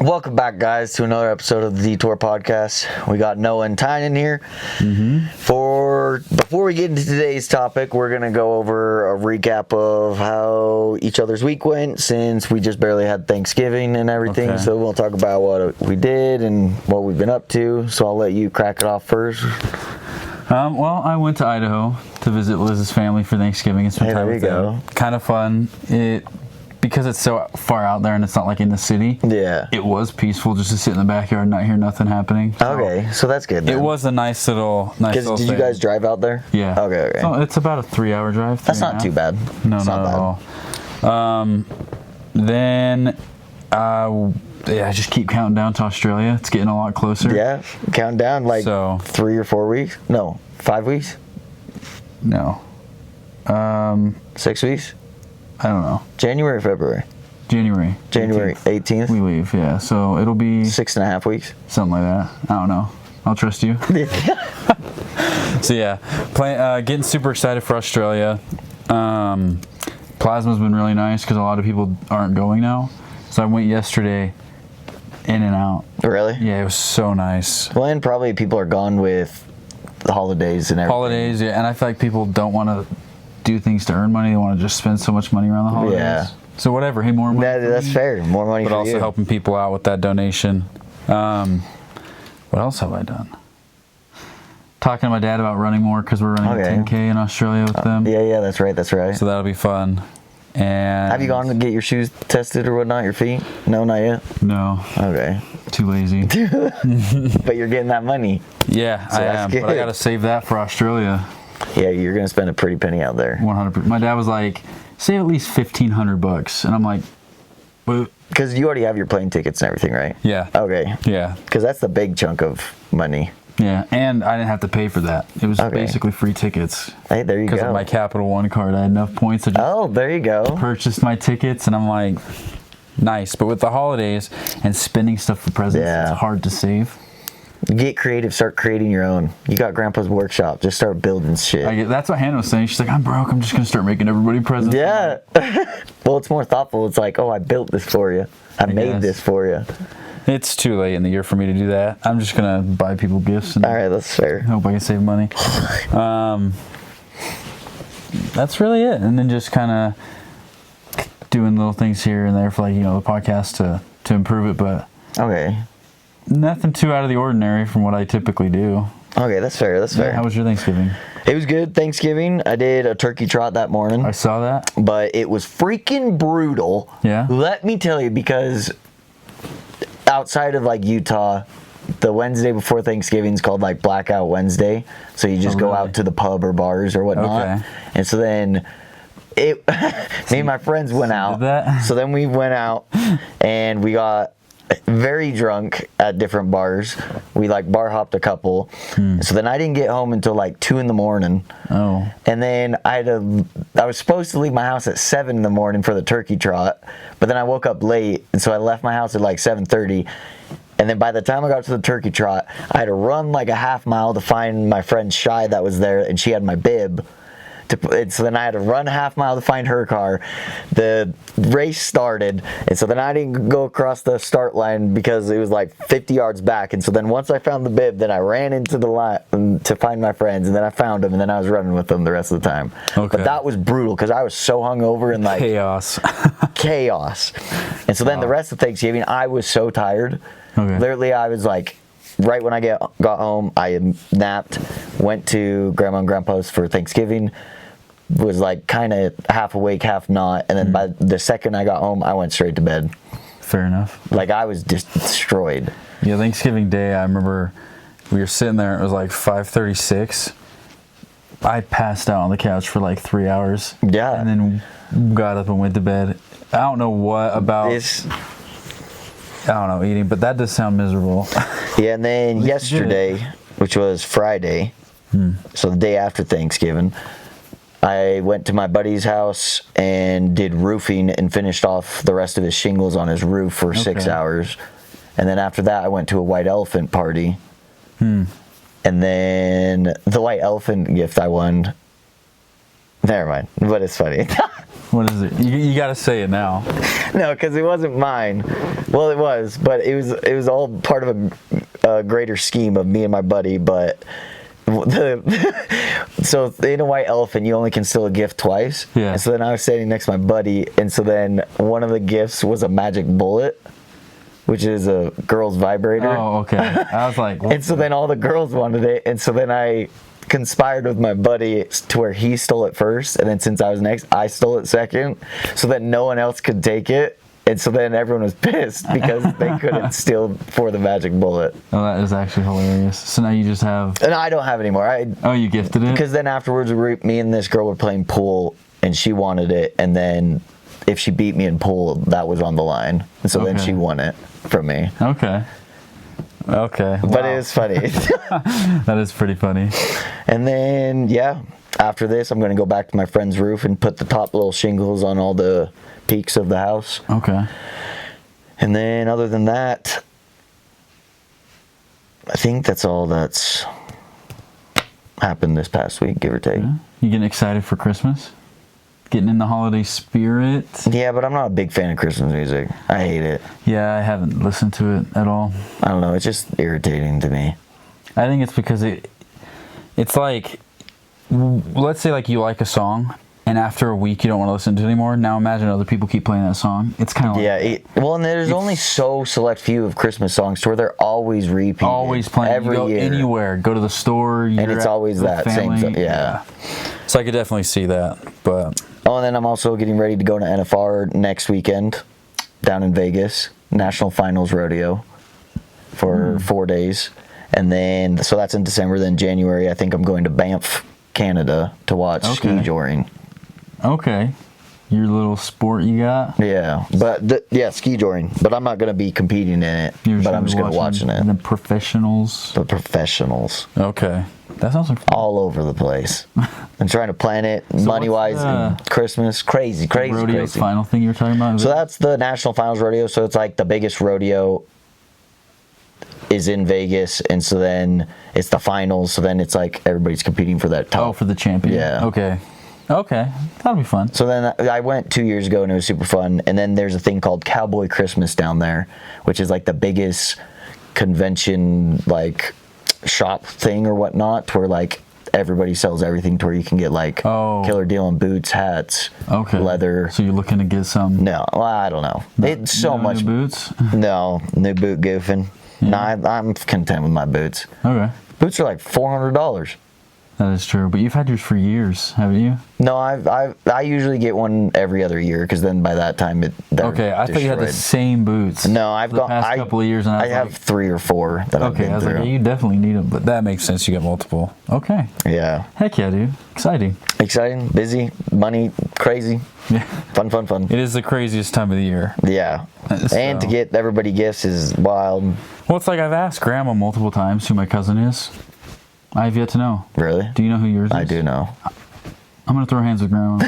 Welcome back, guys, to another episode of the Detour Podcast. We got Noah and Tyne in here. Before we get into today's topic, we're going to go over a recap of how each other's week went, since we just barely had Thanksgiving and everything. Okay. So we'll talk about what we did and what we've been up to. So I'll let you crack it off first. Well, I went to Idaho to visit Liz's family for Thanksgiving and spend time with them. Kind of fun. Because it's so far out there and it's not like in the city. Yeah. It was peaceful just to sit in the backyard and not hear nothing happening. Okay, so that's good then. It was a nice little Did you guys drive out there? Yeah. Okay. So it's about a 3-hour drive. That's not too bad. No, it's not at all. Then, I just keep counting down to Australia. It's getting a lot closer. Yeah, counting down 3 or 4 weeks? No, 5 weeks? No. 6 weeks? I don't know. January or February? January 18th? We leave, yeah. So it'll be 6.5 weeks? something like that. I don't know. I'll trust you. So yeah, getting super excited for Australia. Plasma's been really nice because a lot of people aren't going now. So I went yesterday, in and out. Really? Yeah, it was so nice. Well, and probably people are gone with the holidays and everything. Holidays, yeah, and I feel like people don't want to do things to earn money. They want to just spend so much money around the holidays. Yeah. So whatever. Hey, more money. That's fair. More money But for also you. helping people out with that donation. What else have I done? Talking to my dad about running more because we're running a 10K in Australia with them. Yeah, that's right. So that'll be fun. And have you gone to get your shoes tested or whatnot, your feet? No, not yet? No. Okay. Too lazy. But you're getting that money. Yeah, So I that's am. good. But I got to save that for Australia. Yeah, you're going to spend a pretty penny out there. 100%. My dad was like, save at least $1,500. And I'm like, what? Because you already have your plane tickets and everything, right? Yeah. Okay. Yeah. Because that's the big chunk of money. Yeah, and I didn't have to pay for that. It was basically free tickets. Hey, there you go. Because of my Capital One card, I had enough points to just there you go. purchase my tickets, and I'm like, nice. But with the holidays and spending stuff for presents, it's hard to save. Get creative. Start creating your own. You got Grandpa's workshop. Just start building shit. That's what Hannah was saying. She's like, I'm broke. I'm just going to start making everybody presents. Yeah. Well, it's more thoughtful. It's like, I built this for you. I made this for you. It's too late in the year for me to do that. I'm just going to buy people gifts. And all right, that's fair. Hope I can save money. That's really it. And then just kind of doing little things here and there for the podcast to improve it. But nothing too out of the ordinary from what I typically do. Okay, that's fair. That's fair. How was your Thanksgiving? It was good. Thanksgiving, I did a turkey trot that morning. I saw that. But it was freaking brutal. Yeah. Let me tell you, because outside of Utah, the Wednesday before Thanksgiving is called Blackout Wednesday. So you just go out to the pub or bars or whatnot. Okay. And so then me and my friends went out. Did that? So then we went out and we got very drunk at different bars. We bar hopped a couple. So then I didn't get home until 2 in the morning. Oh. And then I was supposed to leave my house at 7 in the morning for the turkey trot, but then I woke up late, and so I left my house at 7:30. And then by the time I got to the turkey trot, I had to run a half mile to find my friend Shy that was there, and she had my bib. So then I had to run a half mile to find her car. The race started, and so then I didn't go across the start line because it was 50 yards back. And so then once I found the bib, then I ran into the line to find my friends, and then I found them, and then I was running with them the rest of the time. Okay. But that was brutal because I was so hungover and chaos. And so then the rest of Thanksgiving, I was so tired. Okay. Literally, I was right when I got home, I napped, went to Grandma and Grandpa's for Thanksgiving, was kind of half awake, half not, and then by the second I got home, I went straight to bed. Fair enough. I was just destroyed. Yeah, Thanksgiving Day, I remember we were sitting there, it was 5:36. I passed out on the couch for 3 hours. Yeah. And then got up and went to bed. I don't know what about eating, but that does sound miserable. Yeah, and then yesterday, which was Friday, so the day after Thanksgiving, I went to my buddy's house and did roofing and finished off the rest of his shingles on his roof for 6 hours. And then after that, I went to a white elephant party. And then the white elephant gift I won. Never mind, but it's funny. What is it? You got to say it now. No, because it wasn't mine. Well, it was, but it was all part of a greater scheme of me and my buddy. But so in a white elephant, you only can steal a gift twice. Yeah. And so then I was sitting next to my buddy, and so then one of the gifts was a magic bullet, which is a girl's vibrator. Oh, okay. I was like, and so then all the girls wanted it, and so then I conspired with my buddy to where he stole it first, and then since I was next, I stole it second, so that no one else could take it. And so then everyone was pissed because they couldn't steal for the magic bullet. Oh, that is actually hilarious. So now you just have... And I don't have it anymore. You gifted it? Because then afterwards, me and this girl were playing pool, and she wanted it, and then if she beat me in pool, that was on the line. And so then she won it from me. Okay. But it was funny. That is pretty funny. And then, yeah, after this, I'm going to go back to my friend's roof and put the top little shingles on all the peaks of the house. Okay. And then other than that, I think that's all that's happened this past week, give or take. Yeah. You getting excited for Christmas? Getting in the holiday spirit? Yeah, but I'm not a big fan of Christmas music. I hate it. Yeah, I haven't listened to it at all. I don't know. It's just irritating to me. I think it's because it's like, let's say like you like a song, and after a week you don't want to listen to it anymore. Now imagine other people keep playing that song. It's kind of like... Yeah, well, and there's only so select few of Christmas songs to where they're always repeating. Always playing. Every you go year. Anywhere. Go to the store. And it's always that family. same stuff. Yeah. So I could definitely see that, but... Oh, and then I'm also getting ready to go to NFR next weekend down in Vegas, National Finals Rodeo for 4 days. And then, so that's in December. Then January, I think I'm going to Banff, Canada to watch ski joring. Okay. Your little sport you got? Yeah, but ski joring. But I'm not going to be competing in it, but I'm just going to watch it. The professionals? The professionals. Okay. That sounds like fun. All over the place. I'm trying to plan it money-wise and Christmas. Crazy. Rodeo's final thing you were talking about? So that's the National Finals Rodeo. So it's like the biggest rodeo is in Vegas, and so then it's the finals. So then it's like everybody's competing for that top. Oh, for the champion. Yeah. Okay. That'll be fun. So then I went 2 years ago, and it was super fun. And then there's a thing called Cowboy Christmas down there, which is like the biggest convention like shop thing or whatnot, where like everybody sells everything to where you can get like killer deal on boots, hats, leather. So you're looking to get some? No, well, I don't know. It's so much. New boots? No, new boot goofing. Yeah. No, I'm content with my boots. Okay. Boots are like $400. That is true, but you've had yours for years, haven't you? No, I usually get one every other year because then by that time they're I thought you had the same boots. No, I've got the past couple of years, and I have 3 or 4 that I've been through. Like, yeah, you definitely need them, but that makes sense. You got multiple. Okay. Yeah. Heck yeah, dude! Exciting, busy, money, crazy. Yeah. Fun. It is the craziest time of the year. Yeah. So. And to get everybody gifts is wild. Well, it's like I've asked Grandma multiple times who my cousin is. I have yet to know. Really? Do you know who yours is? I do know. I'm going to throw hands with Grandma.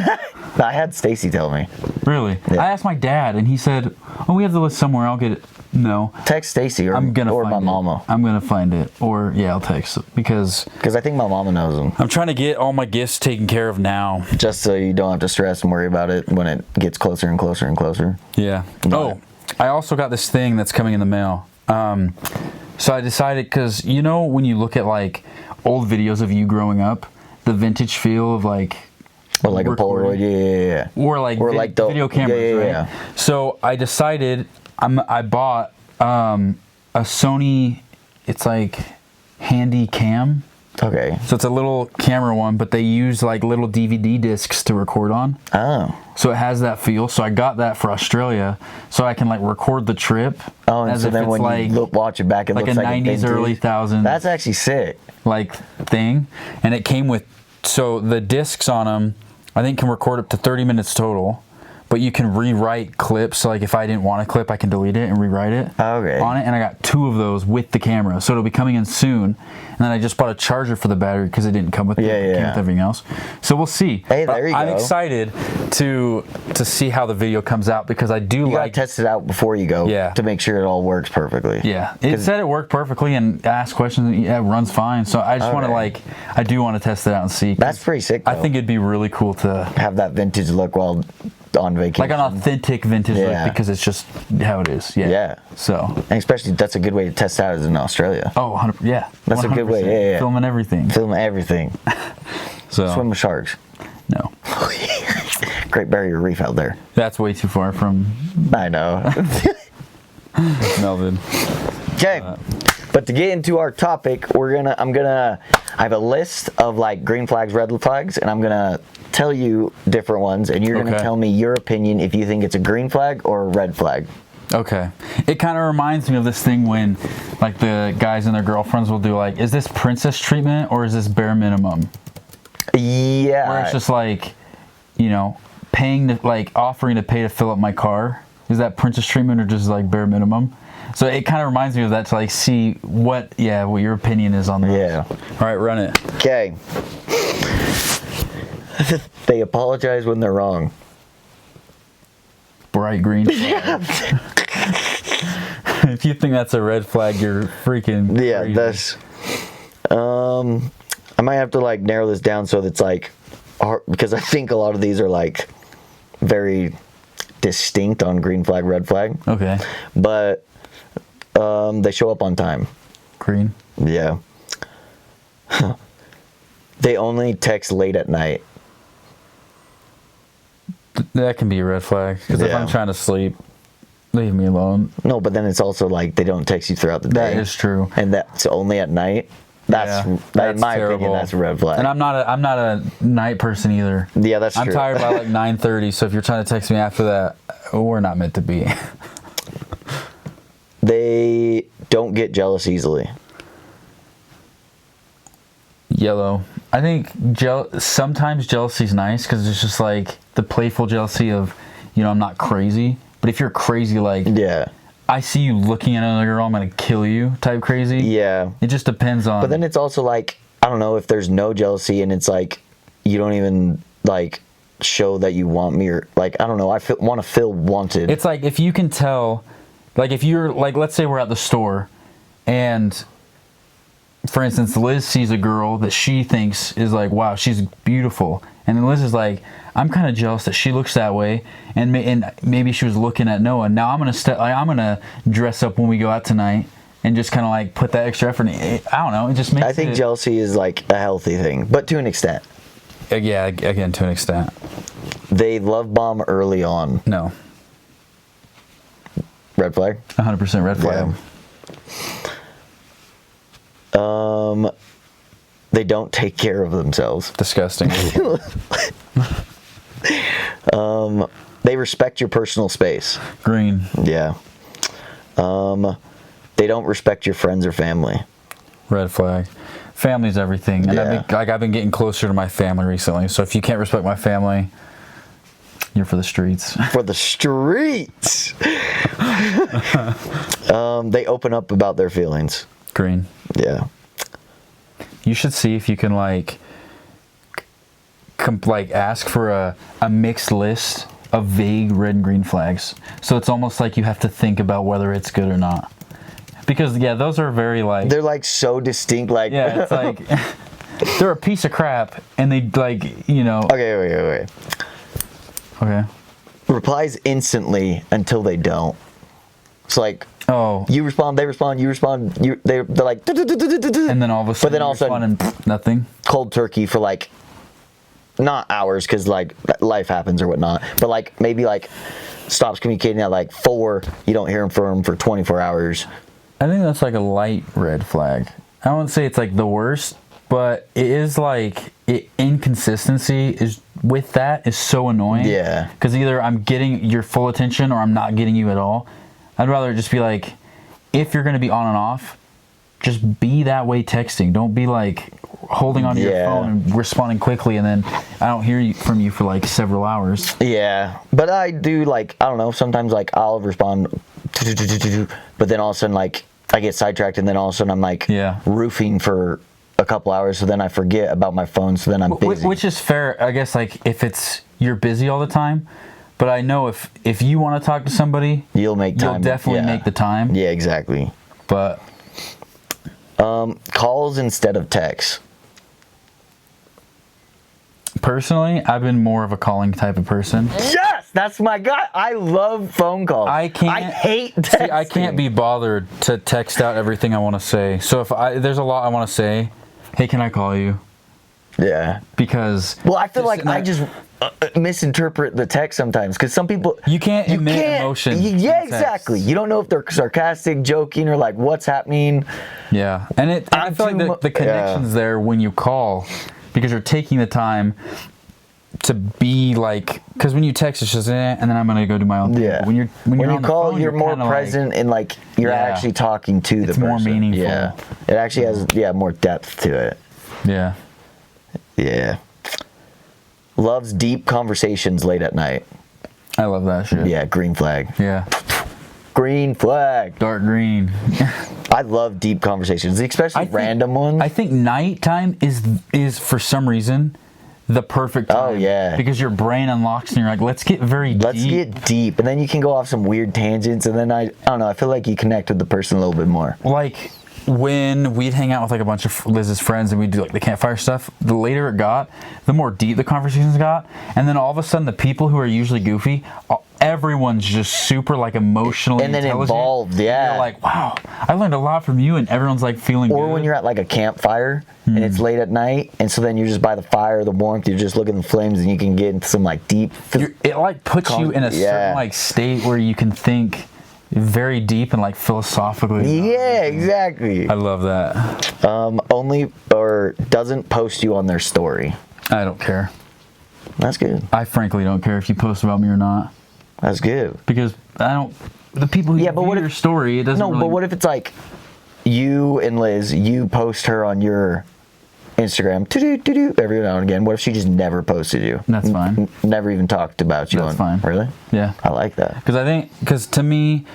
I had Stacy tell me. Really? Yeah. I asked my dad, and he said, "Oh, we have the list somewhere. I'll get it." No. Text Stacy or my mama. I'm going to find it. Or, yeah, I'll text because I think my mama knows them. I'm trying to get all my gifts taken care of now. Just so you don't have to stress and worry about it when it gets closer and closer and closer. Yeah. I also got this thing that's coming in the mail. So I decided, because, you know, when you look at, like, old videos of you growing up, the vintage feel of, like... Or like a Polaroid, yeah. Or like the video cameras, right? So I decided, I bought a Sony, it's like handy cam. Okay. So it's a little camera one, but they use like little DVD discs to record on. Oh. So it has that feel. So I got that for Australia, so I can like record the trip. Oh, and so then when you watch it back, it looks like a 90s, early 1000s. That's actually sick. Like thing, and it came with the discs on them. I think can record up to 30 minutes total, but you can rewrite clips. So like if I didn't want a clip, I can delete it and rewrite it on it. And I got 2 of those with the camera, so it'll be coming in soon. And then I just bought a charger for the battery because it didn't come with, with everything else. So we'll see. Hey, there you go. I'm excited to see how the video comes out, because I do you like... gotta test it out before you go to make sure it all works perfectly. Yeah, it said it worked perfectly and asked questions. Yeah, it runs fine. So I just want to I do want to test it out and see. That's pretty sick, though. I think it'd be really cool to have that vintage look while on vacation. Like an authentic vintage look, because it's just how it is. Yeah. So. And especially, that's a good way to test out as in Australia. Oh, 100%. Yeah. That's 100%. A good way. Yeah. Filming everything. So. Swim with sharks. No. Great Barrier Reef out there. That's way too far from... I know. Melvin. Okay. But to get into our topic, I have a list of like green flags, red flags, and I'm gonna tell you different ones, and you're gonna tell me your opinion if you think it's a green flag or a red flag. Okay. It kind of reminds me of this thing when like the guys and their girlfriends will do like, is this princess treatment or is this bare minimum? Yeah. Where it's just like, you know, offering to pay to fill up my car. Is that princess treatment or just like bare minimum? So it kind of reminds me of that, to like see what your opinion is on that. Yeah. All right, run it. Okay. They apologize when they're wrong. Bright green flag. If you think that's a red flag, you're freaking crazy. That's... I might have to like narrow this down so that's like hard, because I think a lot of these are like very distinct on green flag, red flag. Okay. But they show up on time. Green. Yeah. They only text late at night. That can be a red flag, because if I'm trying to sleep, leave me alone. No, but then it's also like they don't text you throughout the day. That is true. And that's only at night. That's in my opinion, that's a red flag. And I'm not a night person either. Yeah, that's true. I'm tired by like 9:30, so if you're trying to text me after that, we're not meant to be. They don't get jealous easily. Yellow. I think sometimes jealousy's nice, because it's just like the playful jealousy of, you know, I'm not crazy. But if you're crazy, like, I see you looking at another girl, I'm going to kill you type crazy. Yeah. It just depends on... But then it's also like, I don't know, if there's no jealousy and it's like, you don't even, like, show that you want me, or, like, I don't know, I want to feel wanted. It's like, if you can tell, like, if you're, like, let's say we're at the store, and, for instance, Liz sees a girl that she thinks is like, wow, she's beautiful. And then Liz is like, I'm kind of jealous that she looks that way, and maybe she was looking at Noah. Now I'm gonna dress up when we go out tonight, and just kind of like put that extra effort in. I don't know. It just makes. I think jealousy is like a healthy thing, but to an extent. Yeah, again, to an extent. They love bomb early on. No. Red flag. 100% red flag. Yeah. They don't take care of themselves. Disgusting. They respect your personal space. Green. Yeah. They don't respect your friends or family. Red flag. Family's everything. And I've been getting closer to my family recently. So if you can't respect my family, you're for the streets. For the streets. They open up about their feelings. Green. Yeah. You should see if you can like ask for a mixed list of vague red and green flags. So it's almost like you have to think about whether it's good or not. Because those are very like... They're like so distinct, like... Yeah, it's like... they're a piece of crap, and they like, you know... Okay, wait. Okay. Replies instantly until they don't. It's like... Oh. You respond, they respond, you respond, they're like... And then all of a sudden, but then all of a sudden nothing. Cold turkey for like... Not hours, because like life happens or whatnot, but like maybe like stops communicating at like 4, you don't hear from him for 24 hours. I think that's like a light red flag. I wouldn't say it's like the worst, but it is like inconsistency is with that is so annoying. Yeah. Because either I'm getting your full attention or I'm not getting you at all. I'd rather just be like, if you're going to be on and off, just be that way texting. Don't be like holding onto your phone and responding quickly, and then I don't hear from you for like several hours. Yeah, but I do like, I don't know, sometimes like I'll respond, but then all of a sudden like I get sidetracked, and then all of a sudden I'm like roofing for a couple hours, so then I forget about my phone, so then I'm busy. Which is fair, I guess, like, if you're busy all the time, but I know if you want to talk to somebody, you'll definitely make the time. Yeah, exactly. But calls instead of texts. Personally, I've been more of a calling type of person. Yes, that's my guy. I love phone calls. I hate texting. See, I can't be bothered to text out everything I want to say. So if there's a lot I want to say, hey, can I call you? Yeah. Because... Well, I feel like I just misinterpret the text sometimes, because some people... You can't emit emotion. Yeah, exactly. You don't know if they're sarcastic, joking, or like what's happening. Yeah. And I feel like the connection's there when you call, because you're taking the time to be like... Because when you text, it's just, and then I'm going to go do my own thing. Yeah. But when you call, phone, you're more present, and like you're actually talking to the person. It's more meaningful. Yeah. It actually has more depth to it. Yeah. Yeah. Loves deep conversations late at night. I love that shit. Yeah, green flag. Yeah. Green flag. Dark green. I love deep conversations, especially random ones. I think nighttime is for some reason the perfect time. Oh, yeah. Because your brain unlocks and you're like, let's get deep. Let's get deep. And then you can go off some weird tangents, and then I don't know, I feel like you connect with the person a little bit more. Like... when we'd hang out with like a bunch of Liz's friends and we'd do like the campfire stuff, the later it got, the more deep the conversations got. And then all of a sudden, the people who are usually goofy, everyone's just super like emotionally and then intelligent. Involved. Yeah, you're like, wow, I learned a lot from you, and everyone's like feeling or good. When you're at like a campfire and it's late at night, and so then you're just by the fire, the warmth, you're just looking at the flames, and you can get into some like deep it like puts you in a certain like state where you can think very deep and like philosophically. Yeah, exactly. I love that. Only or doesn't post you on their story. I don't care. That's good. I frankly don't care if you post about me or not. That's good. Because the people who view your story, it doesn't No, but what if it's like you and Liz, you post her on your Instagram every now and again. What if she just never posted you? That's fine. Never even talked about you. That's fine. Really? Yeah. I like that. Because to me,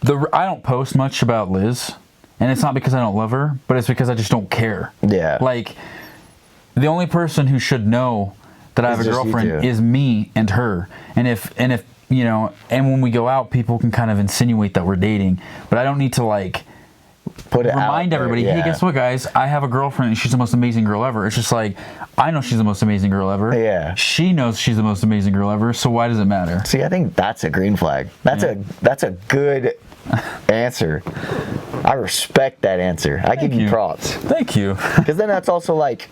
I don't post much about Liz, and it's not because I don't love her, but it's because I just don't care. Yeah. Like, the only person who should know that I have a girlfriend is me and her. And if you know, and when we go out, people can kind of insinuate that we're dating, but I don't need to like remind everybody, hey, guess what, guys? I have a girlfriend, and she's the most amazing girl ever. It's just like, I know she's the most amazing girl ever. Yeah. She knows she's the most amazing girl ever, so why does it matter? See, I think that's a green flag. That's a good answer. I respect that answer. I give you props. Thank you. Because then that's also like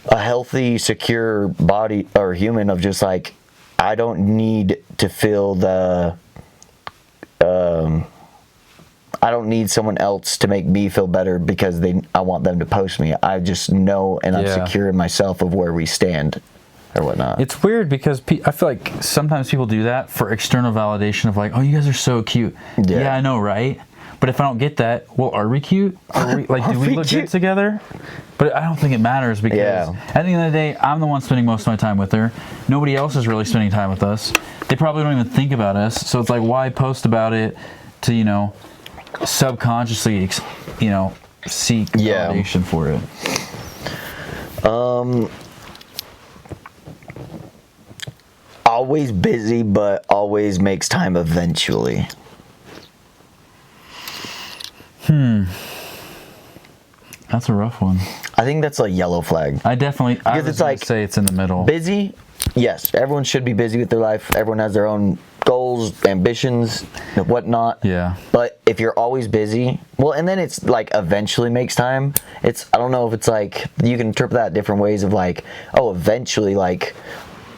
a healthy, secure body or human of just like, I don't need to feel I don't need someone else to make me feel better because I want them to post me. I just know, and I'm secure in myself of where we stand or whatnot. It's weird because I feel like sometimes people do that for external validation of like, oh, you guys are so cute. Yeah, I know, right? But if I don't get that, well, are we cute? Are we, like, do we look good together? But I don't think it matters because at the end of the day, I'm the one spending most of my time with her. Nobody else is really spending time with us. They probably don't even think about us. So it's like, why post about it to, you know, subconsciously, you know, seek validation for it? Always busy, but always makes time eventually. That's a rough one. I think that's a yellow flag. I would like say it's in the middle. Busy, yes. Everyone should be busy with their life. Everyone has their own goals, ambitions, and whatnot. Yeah. But if you're always busy, well, and then it's like eventually makes time. I don't know if it's like, you can interpret that different ways of like, oh, eventually, like,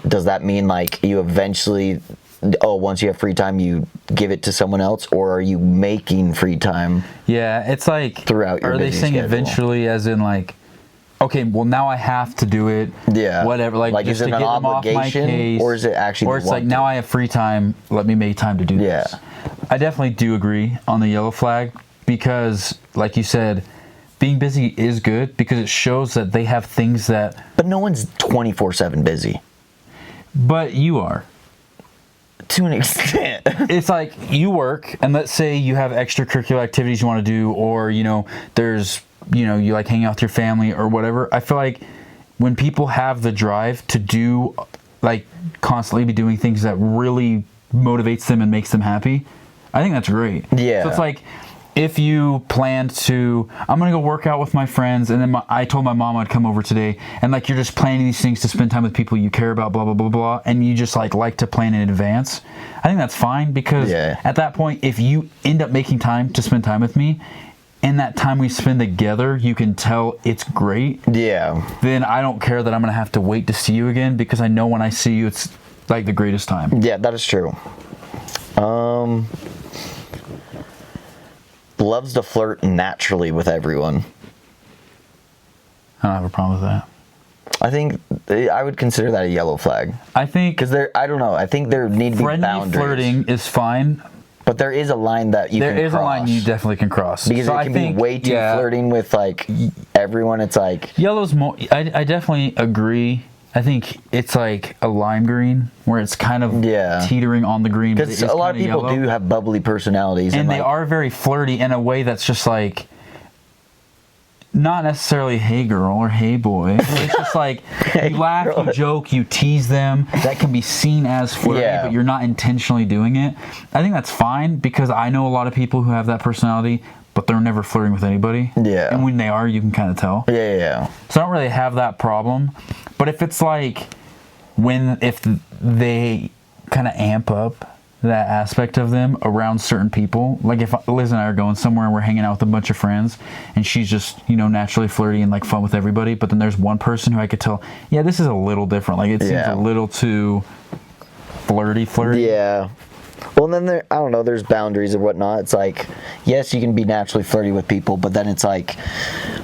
does that mean like you eventually, once you have free time, you give it to someone else, or are you making free time? Yeah, it's like, throughout your are they saying schedule? Eventually as in like, okay, well now I have to do it. Yeah. Whatever. Like just is it to an get them off my case, or is it actually? Or it's like now I have free time. Let me make time to do this. I definitely do agree on the yellow flag because, like you said, being busy is good because it shows that they have things that. But no one's 24/7 busy. But you are. To an extent. It's like you work, and let's say you have extracurricular activities you want to do, or you know, there's you like hang out with your family or whatever. I feel like when people have the drive to do, like, constantly be doing things that really motivates them and makes them happy, I think that's great. Yeah. So it's like, if you planned to, I'm going to go work out with my friends, and then I told my mom I'd come over today, and like you're just planning these things to spend time with people you care about, blah, blah, blah, blah, and you just like to plan in advance, I think that's fine, because at that point, if you end up making time to spend time with me, and that time we spend together, you can tell it's great. Yeah. Then I don't care that I'm going to have to wait to see you again, because I know when I see you, it's like the greatest time. Yeah, that is true. Loves to flirt naturally with everyone. I don't have a problem with that. I think I would consider that a yellow flag. I think because I don't know. I think there need to be boundaries. Flirting is fine, but there is a line that you can cross. There is a line you definitely can cross, because it can be way too flirting with like everyone. It's like yellow's more. I definitely agree. I think it's like a lime green, where it's kind of teetering on the green. Because a lot of people do have bubbly personalities. And they are very flirty in a way that's just like, not necessarily hey girl or hey boy. It's just like, you laugh, you joke, you tease them. That can be seen as flirty, but you're not intentionally doing it. I think that's fine, because I know a lot of people who have that personality, but they're never flirting with anybody. Yeah. And when they are, you can kind of tell. Yeah. So I don't really have that problem. But if it's like, if they kind of amp up that aspect of them around certain people, like if Liz and I are going somewhere and we're hanging out with a bunch of friends, and she's just, naturally flirty and like fun with everybody, but then there's one person who I could tell, this is a little different. Like it seems a little too flirty. Yeah. Well, then I don't know, there's boundaries and whatnot. It's like, yes, you can be naturally flirty with people, but then it's like,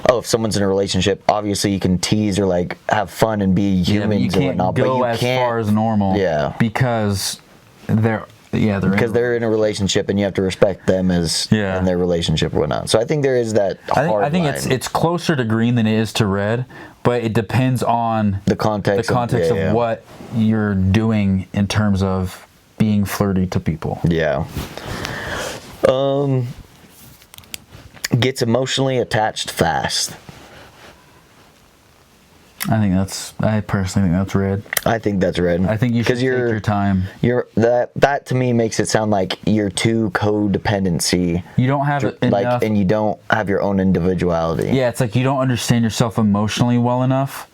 if someone's in a relationship, obviously you can tease or like have fun and be humans and whatnot. But you can't go as far as normal. Yeah. Because they're in a relationship, and you have to respect them as in their relationship or whatnot. So I think there is that hard line. I think it's closer to green than it is to red, but it depends on the context of what you're doing in terms of being flirty to people. Yeah. Gets emotionally attached fast. I personally think that's red. I think that's red. I think you should take your time. That to me makes it sound like you're too codependency. You don't have enough, and you don't have your own individuality. Yeah, it's like you don't understand yourself emotionally well enough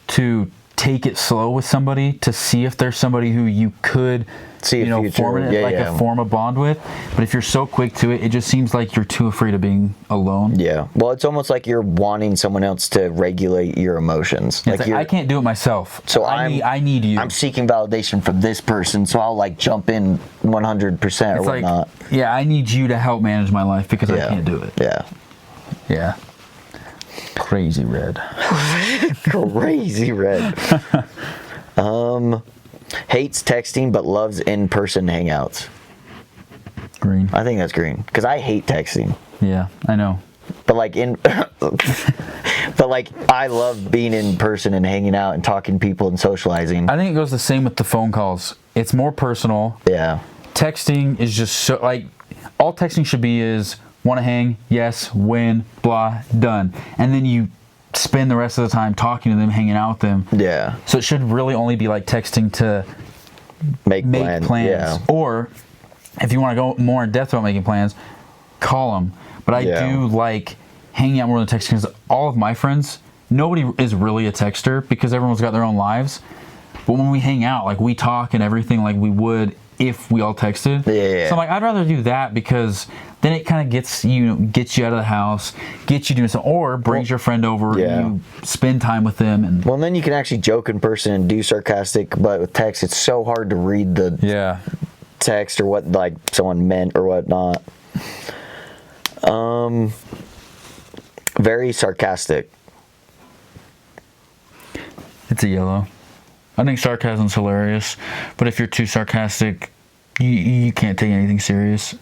to take it slow with somebody, to see if there's somebody who you could form a bond with. But if you're so quick to it, it just seems like you're too afraid of being alone. Yeah. Well, it's almost like you're wanting someone else to regulate your emotions. Like I can't do it myself. So I need you. I'm seeking validation from this person, so I'll like jump in 100% or whatnot. I need you to help manage my life because I can't do it. Yeah. Crazy red. Crazy red. Hates texting but loves in-person hangouts. Green. I think that's green, because I hate texting. Yeah, I know. But I love being in person and hanging out and talking to people and socializing. I think it goes the same with the phone calls. It's more personal. Yeah. Texting is just so all texting should be is want to hang, yes, when, blah, done. And then you spend the rest of the time talking to them, hanging out with them. Yeah. So it should really only be like texting to make plans. Yeah. Or if you want to go more in depth about making plans, call them. But I do like hanging out more than texting, because all of my friends, nobody is really a texter because everyone's got their own lives. But when we hang out, like we talk and everything like we would if we all texted. Yeah. So I'm like, I'd rather do that, because then it kind of gets you out of the house, gets you doing something, or brings your friend over and you spend time with them. And then you can actually joke in person and do sarcastic, but with text, it's so hard to read the text or what like someone meant or whatnot. Very sarcastic. It's a yellow. I think sarcasm's hilarious, but if you're too sarcastic, you can't take anything serious.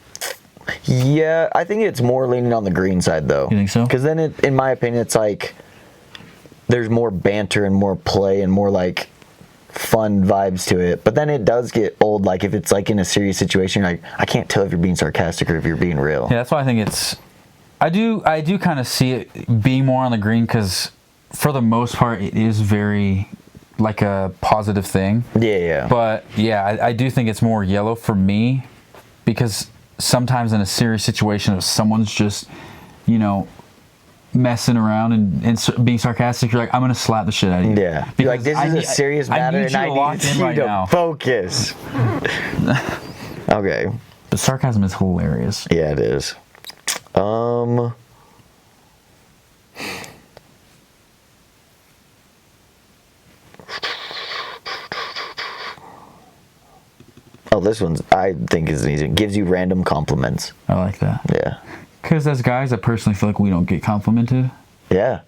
Yeah, I think it's more leaning on the green side, though. You think so? Because then, in my opinion, it's like there's more banter and more play and more like fun vibes to it. But then it does get old. Like if it's like in a serious situation, you're like, I can't tell if you're being sarcastic or if you're being real. Yeah, that's why I think I do kind of see it being more on the green because for the most part it is very like a positive thing. Yeah. But yeah, I do think it's more yellow for me because sometimes in a serious situation if someone's just, messing around and being sarcastic, you're like, I'm gonna slap the shit out of you. Yeah. You're like, this is a serious matter and I need you to focus. Okay. But sarcasm is hilarious. Yeah, it is. Oh, this one's, I think, is easy. It gives you random compliments. I like that. Yeah. Because as guys, I personally feel like we don't get complimented. Yeah.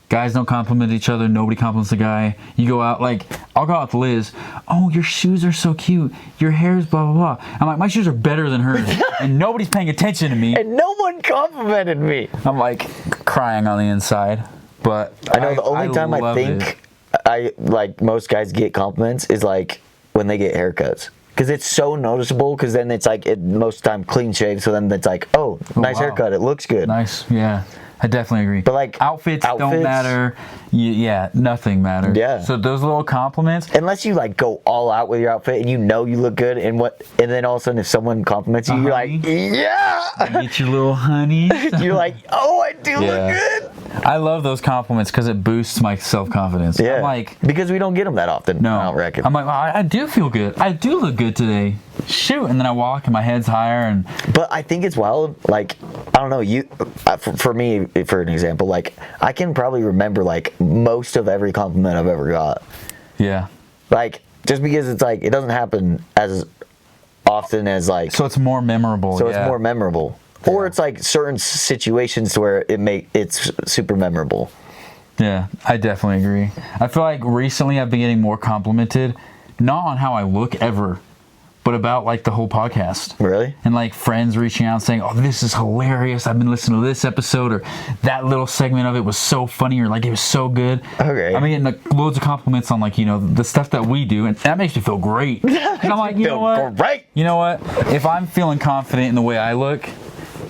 Guys don't compliment each other. Nobody compliments the guy. You go out, like, I'll go out with Liz. Oh, your shoes are so cute. Your hair's blah, blah, blah. I'm like, my shoes are better than hers. And nobody's paying attention to me. And no one complimented me. I'm like crying on the inside. But I know the only time I think most guys get compliments is like when they get haircuts. Because it's so noticeable, because then it's like, most of the time clean shaved, so then it's like, oh, nice haircut, it looks good. Nice, yeah. I definitely agree. But like outfits don't matter. Yeah, nothing matters. Yeah. So those little compliments, unless you like go all out with your outfit and you look good, and then all of a sudden if someone compliments you, you're like, yeah. You get your little honey. You're like, oh, I do look good. I love those compliments because it boosts my self-confidence. Yeah. I'm like, because we don't get them that often. No, I don't reckon. I'm like, I do feel good. I do look good today. Shoot, and then I walk and my head's higher. But I think it's wild. Like, I don't know. For me, for an example, like I can probably remember like most of every compliment I've ever got. Yeah. Like just because it's like it doesn't happen as often as like. So it's more memorable. So it's more memorable. Yeah. Or it's like certain situations where it's super memorable. Yeah, I definitely agree. I feel like recently I've been getting more complimented, not on how I look ever, but about like the whole podcast. Really? And like friends reaching out saying, oh, this is hilarious. I've been listening to this episode, or that little segment of it was so funny, or like it was so good. Okay. I'm getting like loads of compliments on like, the stuff that we do, and that makes me feel great. And I'm like, you know what? Great. You know what? If I'm feeling confident in the way I look,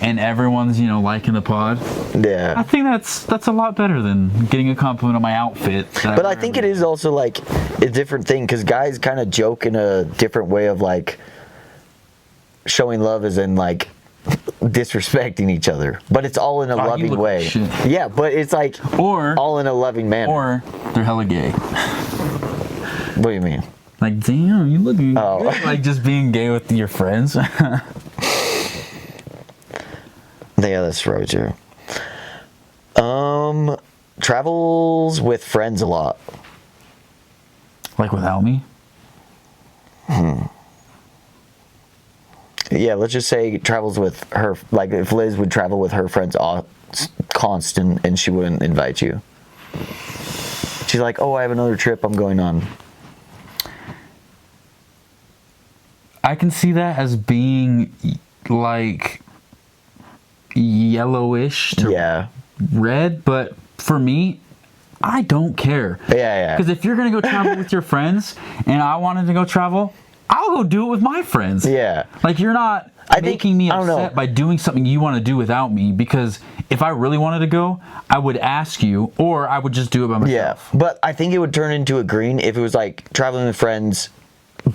and everyone's, liking the pod. Yeah. I think that's a lot better than getting a compliment on my outfit. But I think it is also like a different thing, because guys kind of joke in a different way of like showing love, as in like disrespecting each other. But it's all in a loving way. Like yeah, but it's like all in a loving manner. Or they're hella gay. What do you mean? Like, damn, you looking good. Like just being gay with your friends. Yeah, that's right, too. Travels with friends a lot. Like without me? Yeah, let's just say travels with her. Like if Liz would travel with her friends constant and she wouldn't invite you. She's like, oh, I have another trip I'm going on. I can see that as being like yellowish to red, but for me, I don't care. Yeah. Because if you're gonna go travel with your friends and I wanted to go travel, I'll go do it with my friends. Yeah. Like you're not making me upset by doing something you want to do without me, because if I really wanted to go, I would ask you, or I would just do it by myself. Yeah, but I think it would turn into a green if it was like traveling with friends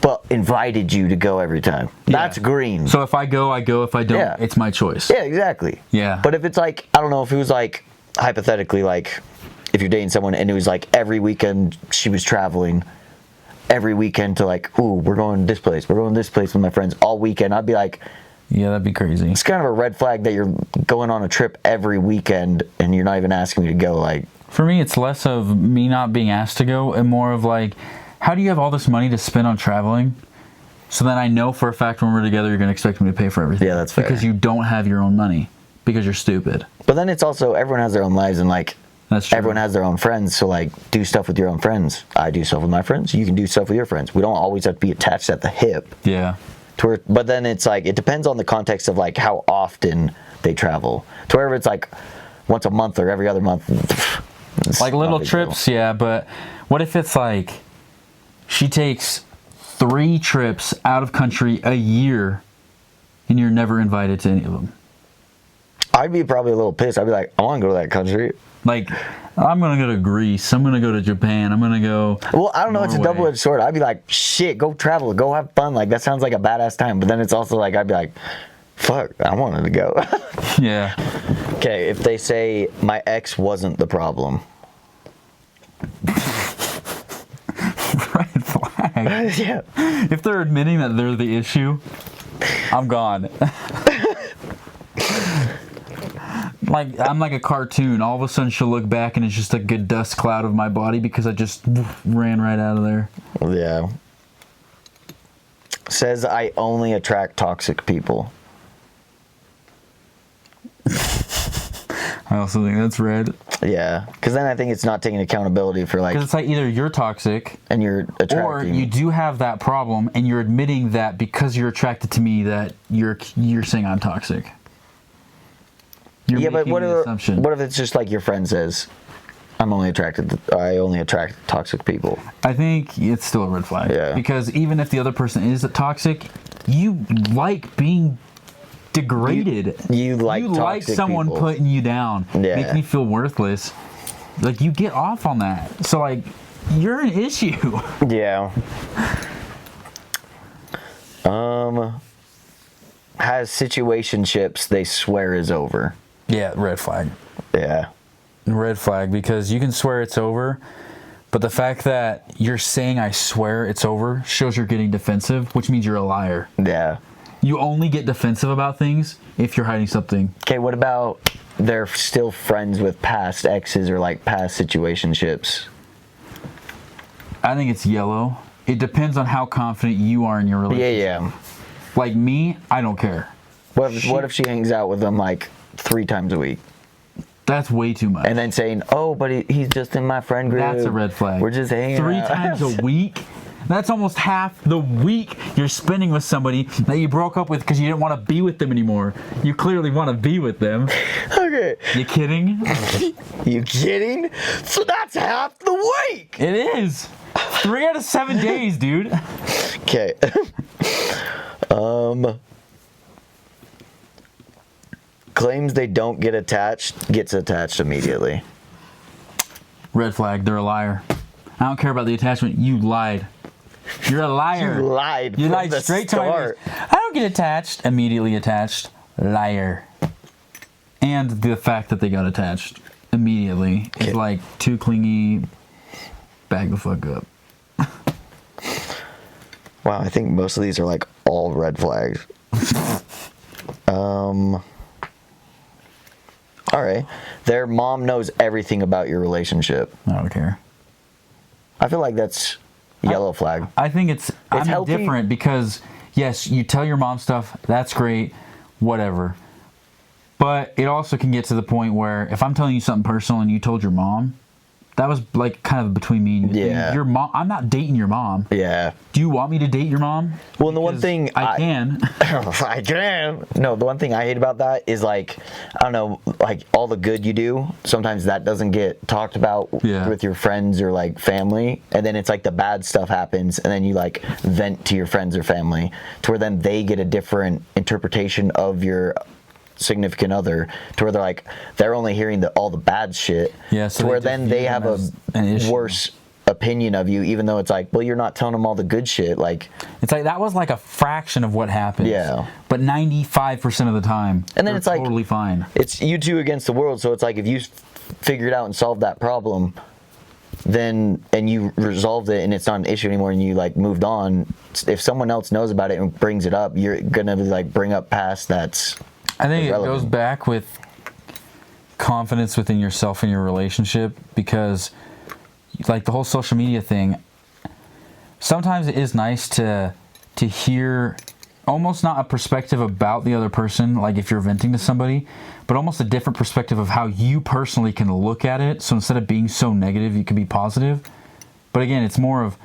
but invited you to go every time. That's green. So if I go, I go. If I don't, it's my choice. Yeah, exactly. Yeah. But if it's like, I don't know, if it was like, hypothetically, like, if you're dating someone and it was like every weekend she was traveling, every weekend to like, ooh, we're going this place with my friends all weekend, I'd be like, yeah, that'd be crazy. It's kind of a red flag that you're going on a trip every weekend and you're not even asking me to go. Like, for me, it's less of me not being asked to go and more of like, how do you have all this money to spend on traveling? So then I know for a fact when we're together, you're going to expect me to pay for everything. Yeah, that's fair. Because you don't have your own money. Because you're stupid. But then it's also, everyone has their own lives, and like, that's true. Everyone has their own friends. So like, do stuff with your own friends. I do stuff with my friends. You can do stuff with your friends. We don't always have to be attached at the hip. Yeah. But then it's like, it depends on the context of like how often they travel. To wherever it's like once a month or every other month. Like little trips, yeah. But what if it's like, she takes 3 trips out of country a year and you're never invited to any of them? I'd be probably a little pissed. I'd be like, I want to go to that country. Like, I'm going to go to Greece. I'm going to go to Japan. I'm going to go Well, I don't know. Norway. It's a double-edged sword. I'd be like, shit, go travel. Go have fun. Like, that sounds like a badass time. But then it's also like, I'd be like, fuck, I wanted to go. Yeah. Okay, if they say my ex wasn't the problem. Red flag. Yeah. If they're admitting that they're the issue, I'm gone. Like, I'm like a cartoon. All of a sudden she'll look back and it's just a good dust cloud of my body because I just ran right out of there. Yeah. Says I only attract toxic people. I also think that's red. Yeah, because then I think it's not taking accountability for like... Because it's like either you're toxic... And you're attracting... Or you do have that problem and you're admitting that because you're attracted to me that you're saying I'm toxic. You're yeah, but what if it's just like your friend says, I only attract toxic people. I think it's still a red flag. Yeah. Because even if the other person is toxic, you like being degraded. You like someone people. putting you down, yeah. making you feel worthless. Like, you get off on that. So, like, you're an issue. Yeah. Has situationships they swear is over. Yeah, red flag. Yeah. Red flag, because you can swear it's over, but the fact that you're saying I swear it's over shows you're getting defensive, which means you're a liar. Yeah. You only get defensive about things if you're hiding something. Okay, what about they're still friends with past exes or like past situationships? I think it's yellow. It depends on how confident you are in your relationship. Yeah. Like me, I don't care. What if she hangs out with them like 3 times a week? That's way too much. And then saying, oh, but he's just in my friend group. That's a red flag. We're just hanging 3 out. times a week? That's almost half the week you're spending with somebody that you broke up with because you didn't want to be with them anymore. You clearly want to be with them. Okay. You kidding? You kidding? So that's half the week. It is. 3 out of 7 days, dude. Okay. Claims they don't get attached, gets attached immediately. Red flag. They're a liar. I don't care about the attachment. You lied. You're a liar. You lied. You lied straight to my face. I don't get attached. Immediately attached. Liar. And the fact that they got attached immediately is like too clingy. Bag the fuck up. Wow, I think most of these are like all red flags. All right. Their mom knows everything about your relationship. I don't care. I feel like that's yellow flag. I think it's I'm different because, yes, you tell your mom stuff. That's great. Whatever. But it also can get to the point where if I'm telling you something personal and you told your mom, that was like kind of between me and yeah. your mom. I'm not dating your mom. Yeah. Do you want me to date your mom? Well, and the one thing I can. I can. No, the one thing I hate about that is like, I don't know, like all the good you do, sometimes that doesn't get talked about with your friends or like family. And then it's like the bad stuff happens and then you like vent to your friends or family to where then they get a different interpretation of your significant other to where they're only hearing all the bad shit so to where then they have a worse opinion of you, even though it's like, well, you're not telling them all the good shit. Like, it's like that was like a fraction of what happened. Yeah. But 95% of the time, and then it's like totally fine. It's you two against the world. So it's like if you figure it out and solve that problem, then and you resolved it and it's not an issue anymore and you like moved on. If someone else knows about it and brings it up, you're gonna like bring up past that's. I think irrelevant. It goes back with confidence within yourself and your relationship because, like the whole social media thing, sometimes it is nice to hear almost not a perspective about the other person, like if you're venting to somebody, but almost a different perspective of how you personally can look at it. So instead of being so negative, you can be positive. But again, it's more of,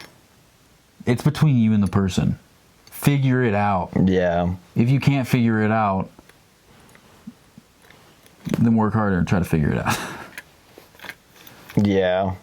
it's between you and the person. Figure it out. Yeah. If you can't figure it out, then work harder and try to figure it out. Yeah.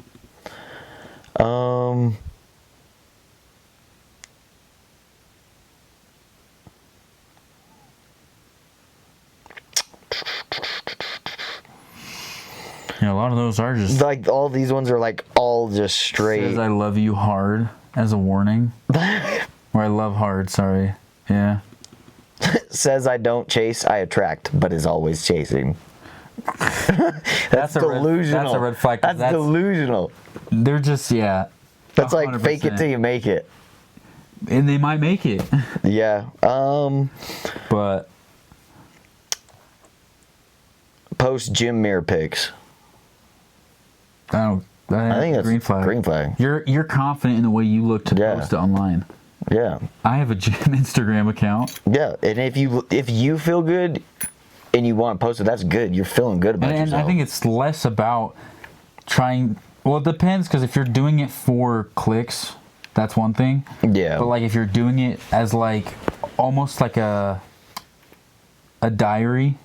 lot of those are just... Like, all these ones are, like, all just straight. Says I love you hard as a warning. Or I love hard, sorry. Yeah. Says I don't chase, I attract, but is always chasing. That's delusional. That's a red flag. That's delusional. They're just, yeah. That's 100%. Like fake it till you make it. And they might make it. Yeah. But post gym mirror pics. I think that's green flag. Green flag. You're confident in the way you look to post it online. Yeah. I have a gym Instagram account. Yeah, and if you feel good and you want to post it, that's good. You're feeling good about yourself. And I think it's less about trying. Well, it depends, because if you're doing it for clicks, that's one thing. Yeah. But like if you're doing it as like almost like a diary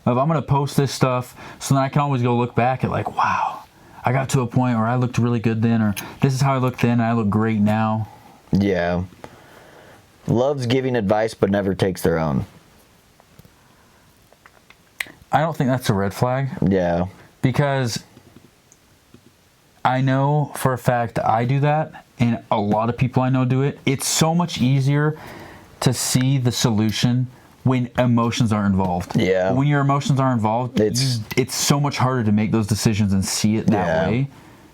of, I'm gonna post this stuff so then I can always go look back at like, wow, I got to a point where I looked really good then, or this is how I looked then and I look great now. Yeah. Loves giving advice but never takes their own. I don't think that's a red flag. Yeah. Because I know for a fact I do that, and a lot of people I know do it. It's so much easier to see the solution when emotions are involved. Yeah. When your emotions are involved, it's so much harder to make those decisions and see it that way.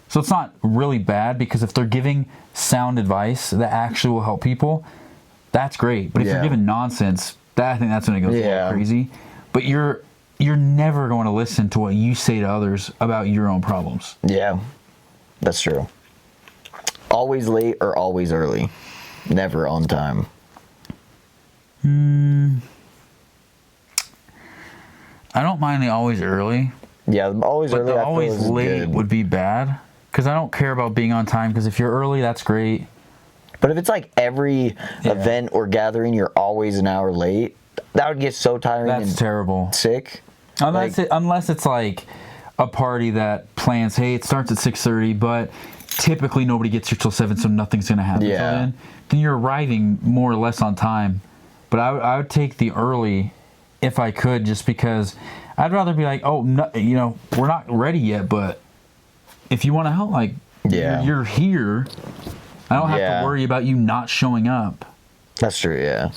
So it's not really bad, because if they're giving sound advice that actually will help people, that's great. But if you're giving nonsense, I think that's when it goes a little crazy. But you're never going to listen to what you say to others about your own problems. Yeah, that's true. Always late or always early. Never on time. I don't mind the always early. Yeah, always early. But the always late would be bad, because I don't care about being on time, because if you're early, that's great. But if it's like every event or gathering, you're always an hour late, that would get so tiring. That's terrible. Sick. Unless it's like a party that plans, hey, it starts at 6:30, but typically nobody gets here till 7, so nothing's going to happen. Yeah. Then you're arriving more or less on time. But I would take the early if I could, just because I'd rather be like, oh, no, we're not ready yet, but if you want to help, like, you're here. I don't have to worry about you not showing up. That's true, yeah.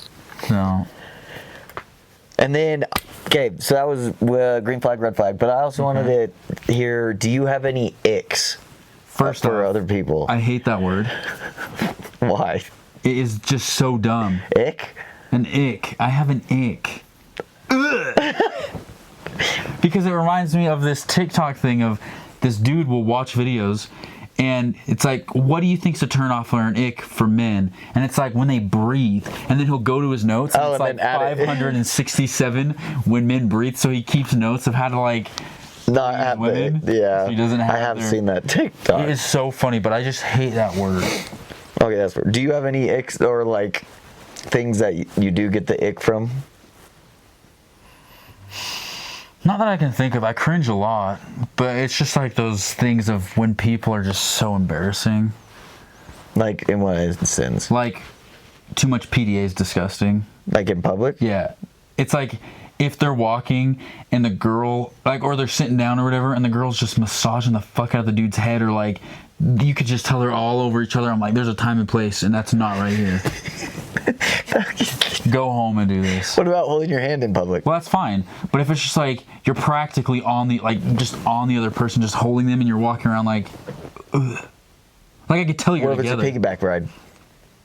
So. And then, okay, so that was green flag, red flag. But I also wanted to hear, do you have any icks for other people? I hate that word. Why? It is just so dumb. Ick? An ick. I have an ick. Because it reminds me of this TikTok thing of this dude will watch videos, and it's like, what do you think's a turn off or an ick for men? And it's like when they breathe, and then he'll go to his notes, and it's like 567 when men breathe, so he keeps notes of how to like not have women. Yeah, so he doesn't have. I have seen that TikTok. It is so funny, but I just hate that word. Okay, that's fair. Do you have any icks or like things that you do get the ick from? Not that I can think of. I cringe a lot, but it's just like those things of when people are just so embarrassing. Like in what instance? Like too much PDA is disgusting. Like in public? Yeah. It's like if they're walking and the girl, like, or they're sitting down or whatever, and the girl's just massaging the fuck out of the dude's head, or like you could just tell they're all over each other. I'm like, there's a time and place, and that's not right here. Go home and do this. What about holding your hand in public? Well, that's fine. But if it's just like you're practically on the, like, just on the other person, just holding them, and you're walking around like, ugh. Like I could tell you're together. What if it's a piggyback ride?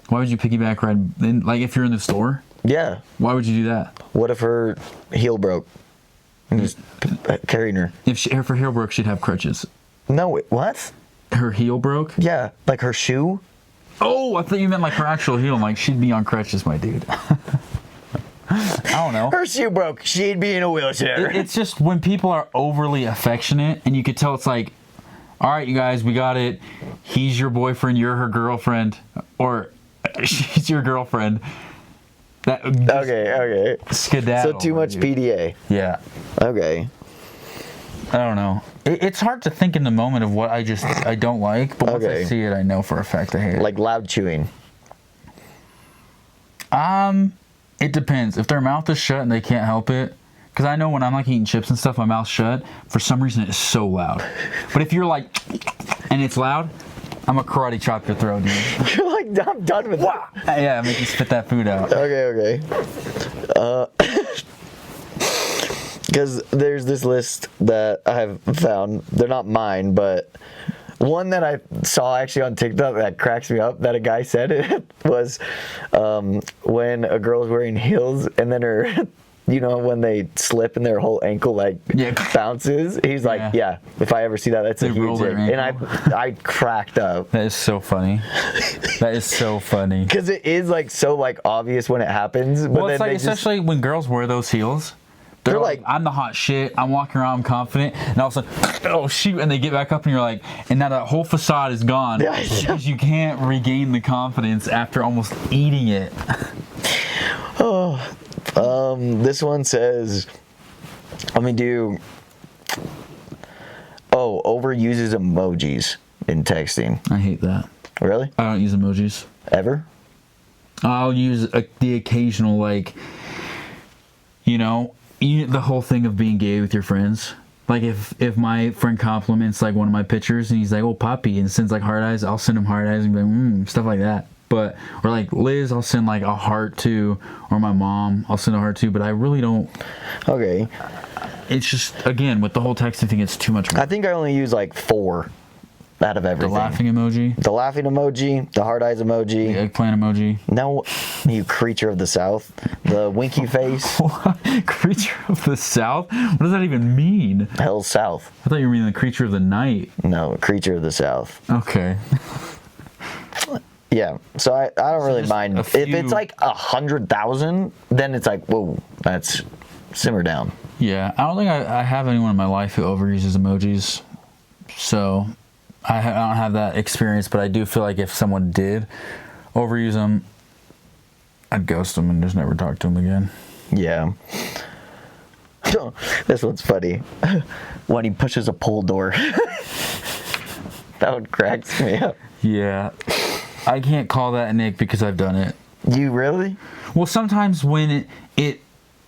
Why would you piggyback ride? Like if you're in the store? Yeah. Why would you do that? What if her heel broke? And just carrying her. If her heel broke, she'd have crutches. No, what? Her heel broke? Yeah, like her shoe. Oh, I thought you meant like her actual heel. Like she'd be on crutches, my dude. I don't know. Her shoe broke. She'd be in a wheelchair. It's just when people are overly affectionate, and you could tell it's like, all right, you guys, we got it. He's your boyfriend. You're her girlfriend, or she's your girlfriend. That okay. Skedaddle. So too much PDA. Yeah. Okay. I don't know. It's hard to think in the moment of what I don't like, but once I see it, I know for a fact I hate it. Like loud chewing. It depends. If their mouth is shut and they can't help it, Because I know when I'm like eating chips and stuff, my mouth's shut. For some reason, it's so loud. But if you're like, and it's loud, I'm a karate chop your throat, dude. You're like, I'm done with that. Yeah, make you spit that food out. Okay. Because there's this list that I've found. They're not mine, but one that I saw actually on TikTok that cracks me up that a guy said it was when a girl's wearing heels and then her, you know, when they slip and their whole ankle like bounces. He's like, yeah, if I ever see that, that's a huge thing. And I cracked up. That is so funny. That is so funny. Because it is like so like obvious when it happens. But well, it's like especially when girls wear those heels. They're like, I'm the hot shit. I'm walking around, I'm confident, and all of a sudden, oh shoot, and they get back up, and you're like, and now that whole facade is gone because you can't regain the confidence after almost eating it. This one says, let me do. Overuses emojis in texting. I hate that. Really? I don't use emojis ever. I'll use the occasional like, you know. The whole thing of being gay with your friends. Like if my friend compliments like one of my pictures and he's like, oh, Poppy, and sends like heart eyes, I'll send him heart eyes and be like, stuff like that. But, or like Liz, I'll send like a heart to, or my mom, I'll send a heart to, but I really don't. Okay. It's just, again, with the whole texting thing, it's too much. I think I only use like 4 out of everything. The laughing emoji. The heart eyes emoji. The eggplant emoji. No, you creature of the South. The winky face. What? Creature of the South? What does that even mean? Hell's South. I thought you were meaning the creature of the night. No, creature of the South. Okay. Yeah, so I don't really mind. If it's like 100,000, then it's like, whoa, that's simmer down. Yeah, I don't think I have anyone in my life who overuses emojis. So I don't have that experience, but I do feel like if someone did overuse them, I'd ghost them and just never talk to them again. Yeah. This one's funny. When he pushes a pull door. That one cracks me up. Yeah. I can't call that an ick because I've done it. You really? Well, sometimes when it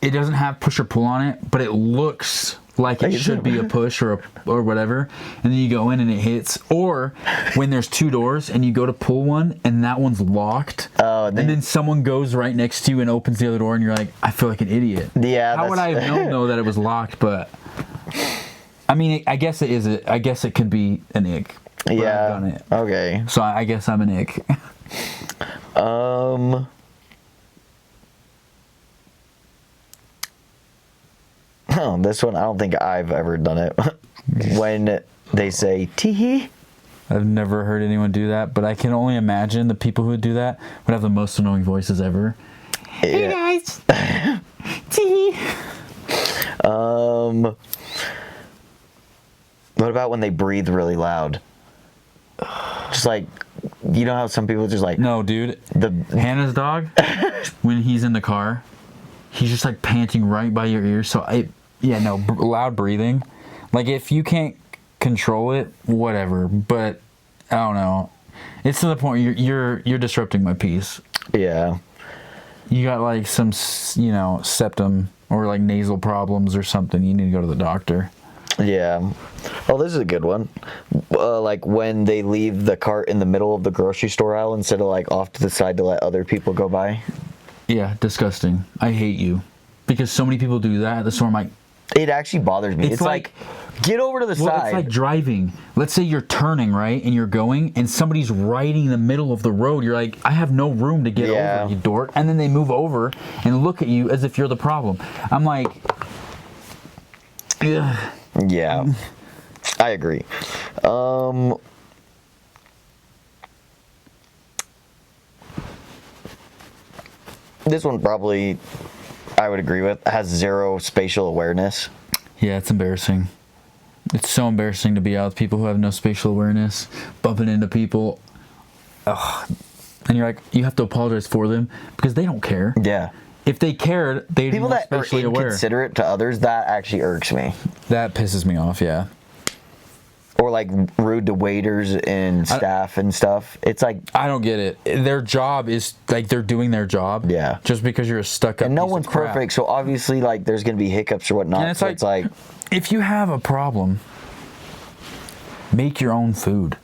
doesn't have push or pull on it, but it looks like it should be a push or whatever, and then you go in and it hits. Or when there's 2 doors and you go to pull one and that one's locked, and then someone goes right next to you and opens the other door and you're like, I feel like an idiot. Yeah. How would I have known though that it was locked? But I mean, I guess it is. I guess it could be an ick. Yeah. I've done it. Okay. So I guess I'm an ick. This one, I don't think I've ever done it. When they say, tee-hee. I've never heard anyone do that, but I can only imagine the people who would do that would have the most annoying voices ever. Yeah. Hey guys. Tee-hee. What about when they breathe really loud? Just like, you know how some people just like... No, dude. Hannah's dog, when he's in the car, he's just like panting right by your ear. So loud breathing. Like if you can't control it, whatever. But I don't know. It's to the point you're disrupting my peace. Yeah. You got like some, septum or like nasal problems or something. You need to go to the doctor. Yeah. Oh, this is a good one. Like when they leave the cart in the middle of the grocery store aisle instead of like off to the side to let other people go by. Yeah, disgusting. I hate you. Because so many people do that at the store. I'm like, it actually bothers me. It's like get over to the side. It's like driving. Let's say you're turning, right? And you're going, and somebody's right in the middle of the road. You're like, I have no room to get over, you dork. And then they move over and look at you as if you're the problem. I'm like, ugh. Yeah, I agree. This one probably I would agree with. Has 0 spatial awareness. Yeah, it's embarrassing. It's so embarrassing to be out with people who have no spatial awareness, bumping into people. Ugh. And you're like, you have to apologize for them because they don't care. Yeah. If they cared, they'd be more spatially aware. People that are inconsiderate to others, that actually irks me. That pisses me off, yeah. or like rude to waiters and staff and stuff. It's like, I don't get it. Their job is like they're doing their job. Yeah. Just because you're a stuck up. And no one's perfect, so obviously like there's gonna be hiccups or whatnot. And it's like if you have a problem, make your own food.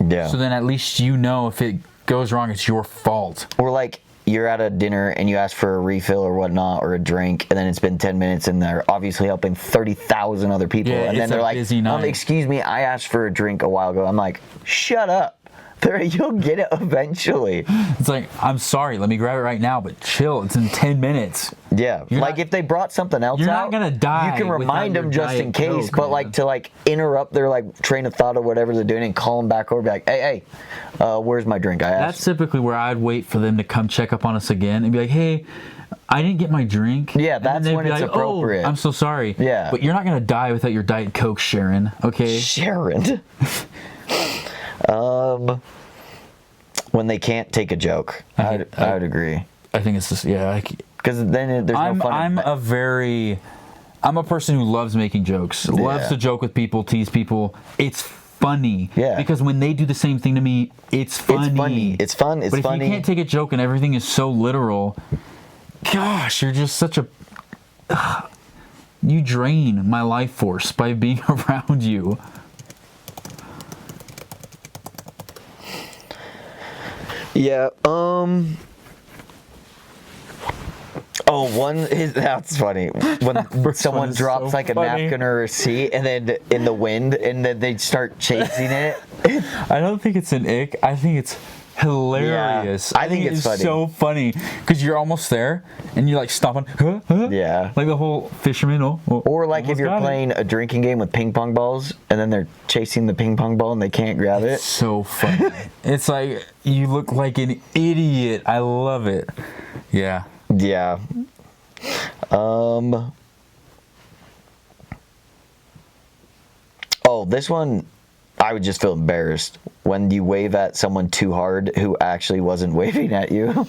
Yeah. So then at least you know if it goes wrong, it's your fault. Or like you're at a dinner and you ask for a refill or whatnot or a drink, and then it's been 10 minutes and they're obviously helping 30,000 other people. Yeah, and then they're like, excuse me, I asked for a drink a while ago. I'm like, shut up. You'll get it eventually. It's like, I'm sorry, let me grab it right now, but chill, it's in 10 minutes. Yeah, like if they brought something else you're out, not gonna die. You can remind them just in case, Coke, but like to like interrupt their like train of thought or whatever they're doing and call them back over, be like, hey, where's my drink? I asked. That's typically where I'd wait for them to come check up on us again and be like, hey, I didn't get my drink. Yeah, that's when it's appropriate. Oh, I'm so sorry. Yeah, but you're not gonna die without your Diet Coke, Sharon. Okay, Sharon. When they can't take a joke, I would agree. I think it's just because then there's no fun. I'm a person who loves making jokes, loves to joke with people, tease people. It's funny. Yeah. Because when they do the same thing to me, it's funny. It's funny. It's fun. It's funny. But if you can't take a joke and everything is so literal, gosh, you're just such a. You drain my life force by being around you. Yeah. That's funny. When someone drops like a napkin or a receipt, and then in the wind, and then they start chasing it. I don't think it's an ick. I think it's hilarious. Yeah, I think it's funny. So funny because you're almost there and you're like stopping. Yeah. Like the whole fisherman. Or like if you're playing a drinking game with ping pong balls and then they're chasing the ping pong ball and they can't grab it. So funny. It's like you look like an idiot. I love it. Yeah. Yeah. This one, I would just feel embarrassed when you wave at someone too hard who actually wasn't waving at you.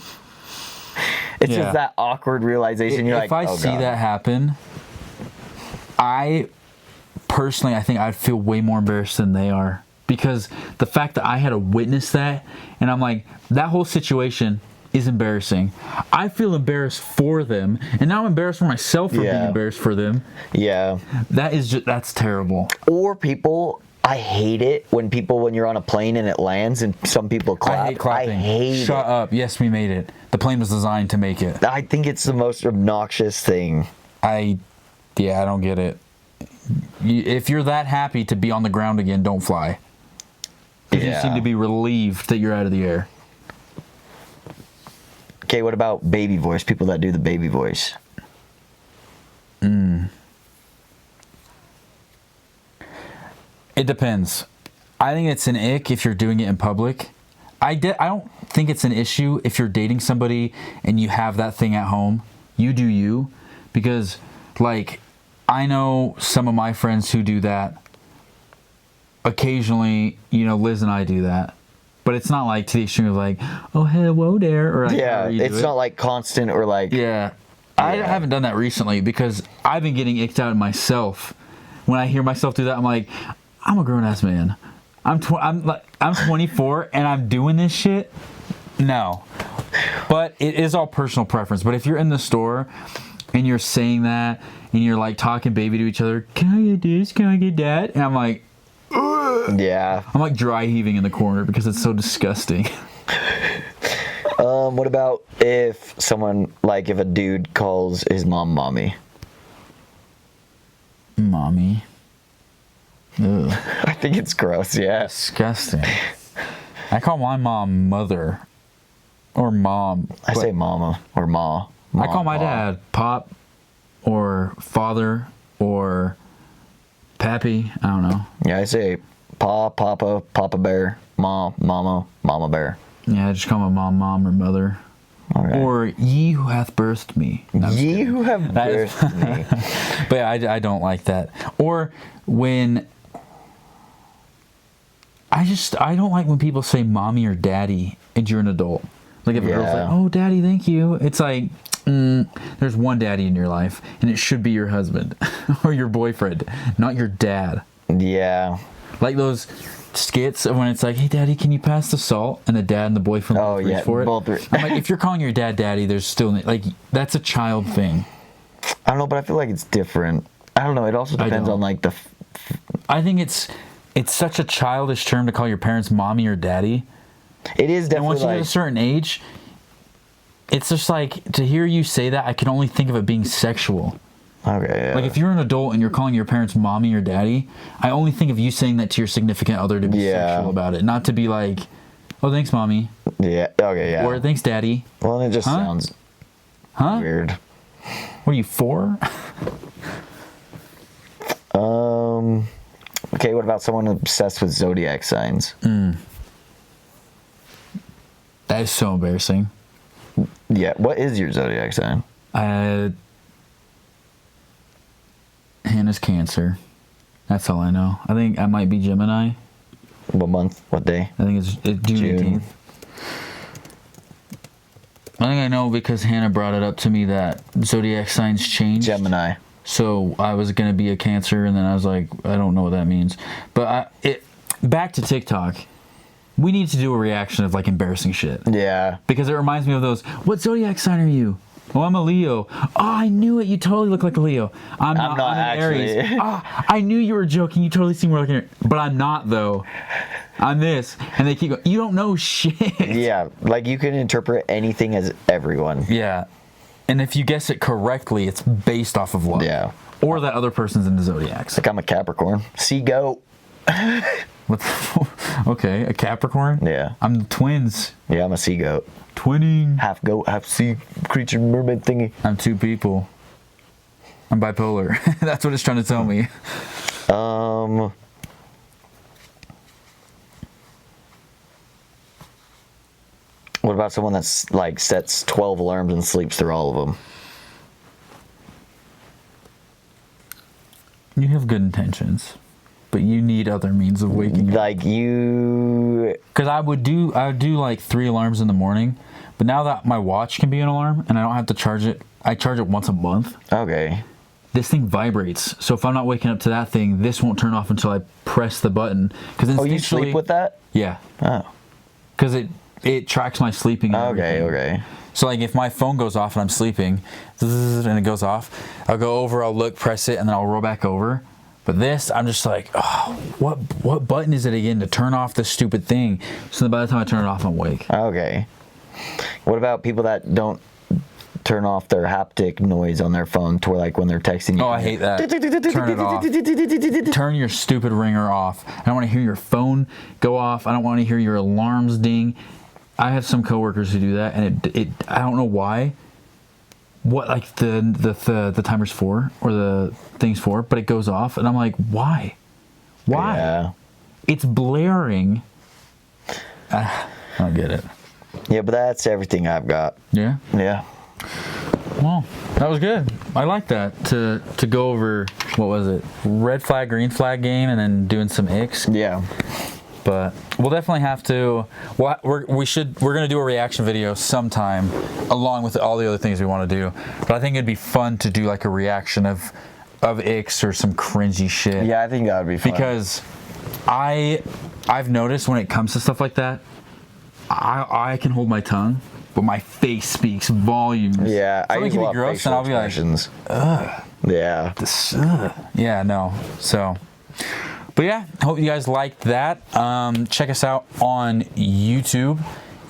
It's just that awkward realization. You're like, if I see that happen, I think I'd feel way more embarrassed than they are, because the fact that I had to witness that, and I'm like, that whole situation is embarrassing. I feel embarrassed for them, and now I'm embarrassed for myself for being embarrassed for them. Yeah. That's terrible. Or people, I hate it when you're on a plane and it lands and some people clap. I hate clapping. I hate it. Shut up. Yes, we made it. The plane was designed to make it. I think it's the most obnoxious thing. I don't get it. If you're that happy to be on the ground again, don't fly. Because you seem to be relieved that you're out of the air. Okay, what about baby voice? People that do the baby voice. It depends. I think it's an ick if you're doing it in public. I don't think it's an issue if you're dating somebody and you have that thing at home. You do you. Because, like, I know some of my friends who do that. Occasionally, Liz and I do that. But it's not like to the extreme of like, oh, hello there. Or like, it's not like constant or like... Yeah. I haven't done that recently because I've been getting icked out myself. When I hear myself do that, I'm like, I'm a grown-ass man. I'm 24 and I'm doing this shit? No. But it is all personal preference. But if you're in the store and you're saying that and you're like talking baby to each other, can I get this? Can I get that? And I'm like... Yeah. I'm like dry heaving in the corner because it's so disgusting. What about if a dude calls his mom mommy? Mommy. Ugh. I think it's gross, yeah. Disgusting. I call my mom mother. Or mom. I say mama or ma. I call my dad pop or father or pappy. I don't know. Yeah, I say papa, papa bear, ma, mama, mama bear. Yeah, I just call my mom or mother. Okay. Or ye who hath birthed me. No, ye who have birthed me. But yeah, I don't like that. Or when... I don't like when people say mommy or daddy and you're an adult. Like if a girl's like, oh, daddy, thank you. It's like, there's one daddy in your life, and it should be your husband or your boyfriend, not your dad. Yeah. Like those skits of when it's like, hey, Daddy, can you pass the salt? And the dad and the boyfriend reach for it. I'm like, if you're calling your dad Daddy, there's still, like, that's a child thing. I don't know, but I feel like it's different. I don't know. It also depends on, like, I think it's such a childish term to call your parents mommy or daddy. It is definitely. And once you get a certain age, it's just like, to hear you say that, I can only think of it being sexual. Okay, yeah. Like, if you're an adult and you're calling your parents mommy or daddy, I only think of you saying that to your significant other to be sexual about it, not to be like, oh, thanks, mommy. Yeah, okay, yeah. Or thanks, daddy. Well, it just sounds weird. What are you, 4? Okay, what about someone obsessed with zodiac signs? That is so embarrassing. Yeah, what is your zodiac sign? Hannah's Cancer. That's all I know. I think I might be Gemini. What month? What day? I think it's June 18th. I think I know because Hannah brought it up to me that zodiac signs change. Gemini. So I was going to be a Cancer, and then I was like, I don't know what that means. But back to TikTok. We need to do a reaction of, like, embarrassing shit. Yeah. Because it reminds me of those, what zodiac sign are you? Oh, I'm a Leo. Oh, I knew it. You totally look like a Leo. I'm not I'm an Aries. Oh, I knew you were joking. You totally seem more like an Aries. But I'm not, though. I'm this. And they keep going, you don't know shit. Yeah. Like, you can interpret anything as everyone. Yeah. And if you guess it correctly, it's based off of luck. Yeah. Or that other person's in the zodiacs. Like, I'm a Capricorn. Sea goat. What the, okay, a Capricorn? Yeah. I'm the twins. Yeah, I'm a sea goat. Twinning. Half goat, half sea creature, mermaid thingy. I'm 2 people. I'm bipolar. That's what it's trying to tell me. What about someone that's, like, sets 12 alarms and sleeps through all of them? You have good intentions. But you need other means of waking up. Like you... Because I would do like 3 alarms in the morning. But now that my watch can be an alarm and I don't have to charge it, I charge it once a month. Okay. This thing vibrates. So if I'm not waking up to that thing, this won't turn off until I press the button. Oh, you sleep with that? Yeah. Oh. Because it tracks my sleeping. Okay. So, like, if my phone goes off and I'm sleeping, and it goes off, I'll go over, I'll look, press it, and then I'll roll back over. But this, I'm just like, oh, what button is it again to turn off this stupid thing? So then by the time I turn it off, I'm awake. Okay. What about people that don't turn off their haptic noise on their phone to where, like, when they're texting you? Oh, I hate that. Turn it off. Turn your stupid ringer off. I don't want to hear your phone go off. I don't want to hear your alarms ding. I have some coworkers who do that, and I don't know why. What, like, the timer's for, or the thing's for, but it goes off, and I'm like, why? Yeah. It's blaring. I don't get it. Yeah, but that's everything I've got. Yeah? Yeah. Well, that was good. I like that, to go over, what was it, red flag, green flag game, and then doing some Icks. Yeah. But we'll definitely have to. We're gonna do a reaction video sometime, along with all the other things we want to do. But I think it'd be fun to do, like, a reaction of Icks or some cringy shit. Yeah, I think that would be fun. Because I've noticed when it comes to stuff like that, I can hold my tongue, but my face speaks volumes. Yeah, I can be gross, and I'll be like, ugh. Yeah. Yeah, no. So. But yeah, hope you guys liked that. Check us out on YouTube.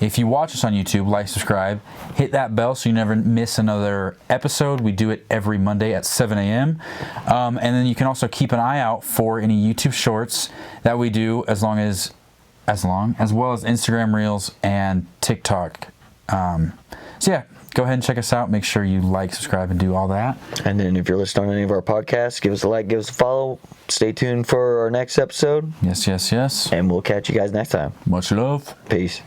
If you watch us on YouTube, like, subscribe, hit that bell so you never miss another episode. We do it every Monday at 7 a.m. And then you can also keep an eye out for any YouTube shorts that we do, as well as Instagram Reels and TikTok. So yeah, go ahead and check us out. Make sure you like, subscribe, and do all that. And then if you're listening on any of our podcasts, give us a like, give us a follow. Stay tuned for our next episode. Yes. And we'll catch you guys next time. Much love. Peace.